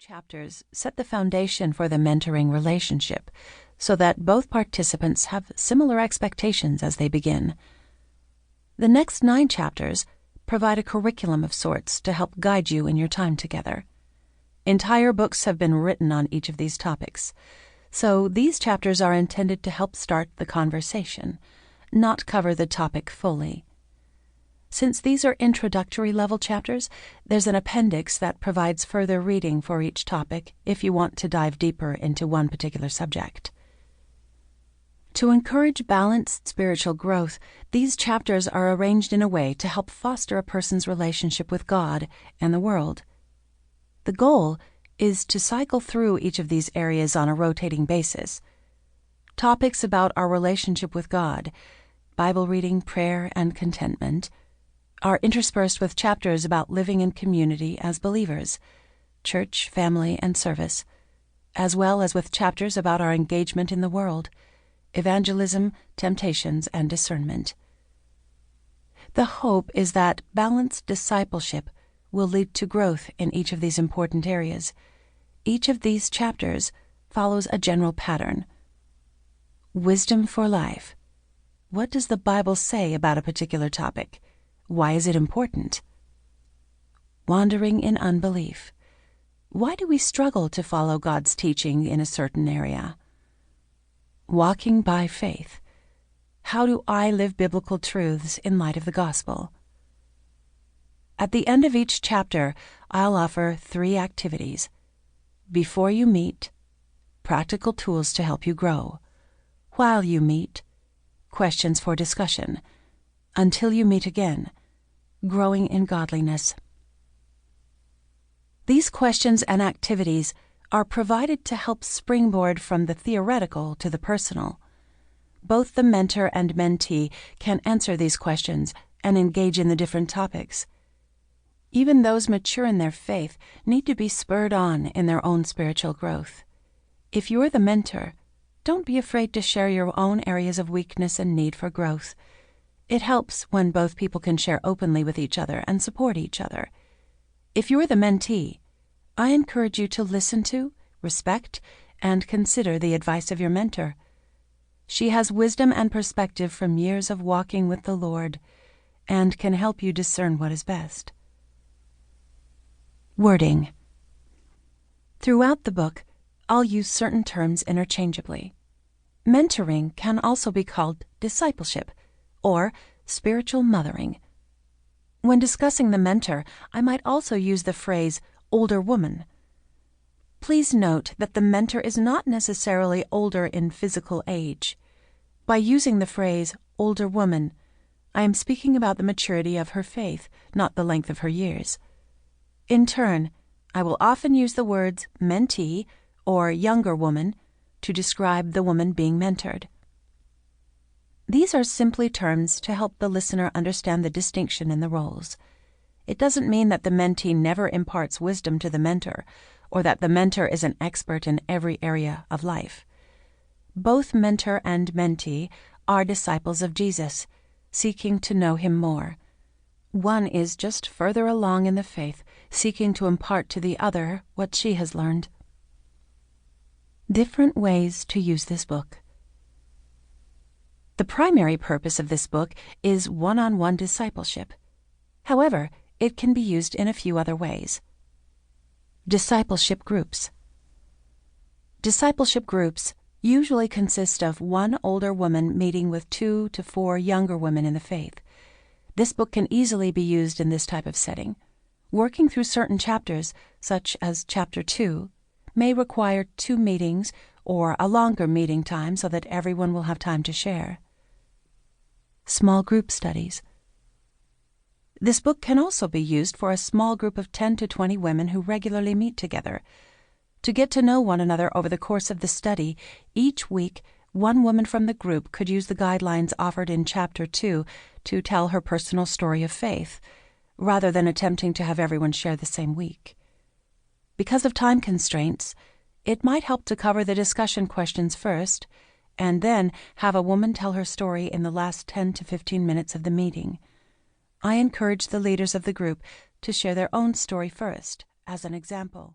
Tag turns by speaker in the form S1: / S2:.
S1: chapters set the foundation for the mentoring relationship so that both participants have similar expectations as they begin. The next 9 chapters provide a curriculum of sorts to help guide you in your time together. Entire books have been written on each of these topics, so these chapters are intended to help start the conversation, not cover the topic fully. Since these are introductory level chapters, there's an appendix that provides further reading for each topic if you want to dive deeper into one particular subject. To encourage balanced spiritual growth, these chapters are arranged in a way to help foster a person's relationship with God and the world. The goal is to cycle through each of these areas on a rotating basis. Topics about our relationship with God, Bible reading, prayer, and contentment, are interspersed with chapters about living in community as believers, church, family, and service, as well as with chapters about our engagement in the world, evangelism, temptations, and discernment. The hope is that balanced discipleship will lead to growth in each of these important areas. Each of these chapters follows a general pattern. Wisdom for life. What does the Bible say about a particular topic? Why is it important? Wandering in unbelief. Why do we struggle to follow God's teaching in a certain area? Walking by faith. How do I live biblical truths in light of the gospel? At the end of each chapter, I'll offer 3 activities. Before you meet, practical tools to help you grow. While you meet, questions for discussion. Until you meet again, growing in godliness. These questions and activities are provided to help springboard from the theoretical to the personal. Both the mentor and mentee can answer these questions and engage in the different topics. Even those mature in their faith need to be spurred on in their own spiritual growth. If you're the mentor, don't be afraid to share your own areas of weakness and need for growth. It helps when both people can share openly with each other and support each other. If you're the mentee, I encourage you to listen to, respect, and consider the advice of your mentor. She has wisdom and perspective from years of walking with the Lord and can help you discern what is best. Wording. Throughout the book, I'll use certain terms interchangeably. Mentoring can also be called discipleship, or spiritual mothering. When discussing the mentor, I might also use the phrase older woman. Please note that the mentor is not necessarily older in physical age. By using the phrase older woman, I am speaking about the maturity of her faith, not the length of her years. In turn, I will often use the words mentee or younger woman to describe the woman being mentored. These are simply terms to help the listener understand the distinction in the roles. It doesn't mean that the mentee never imparts wisdom to the mentor, or that the mentor is an expert in every area of life. Both mentor and mentee are disciples of Jesus, seeking to know him more. One is just further along in the faith, seeking to impart to the other what she has learned. Different ways to use this book. The primary purpose of this book is one-on-one discipleship. However, it can be used in a few other ways. Discipleship groups. Discipleship groups usually consist of one older woman meeting with 2 to 4 younger women in the faith. This book can easily be used in this type of setting. Working through certain chapters, such as Chapter 2, may require 2 meetings or a longer meeting time so that everyone will have time to share. Small group studies. This book can also be used for a small group of 10 to 20 women who regularly meet together. To get to know one another over the course of the study, each week, one woman from the group could use the guidelines offered in Chapter 2 to tell her personal story of faith, rather than attempting to have everyone share the same week. Because of time constraints, it might help to cover the discussion questions first, and then have a woman tell her story in the last 10 to 15 minutes of the meeting. I encourage the leaders of the group to share their own story first, as an example.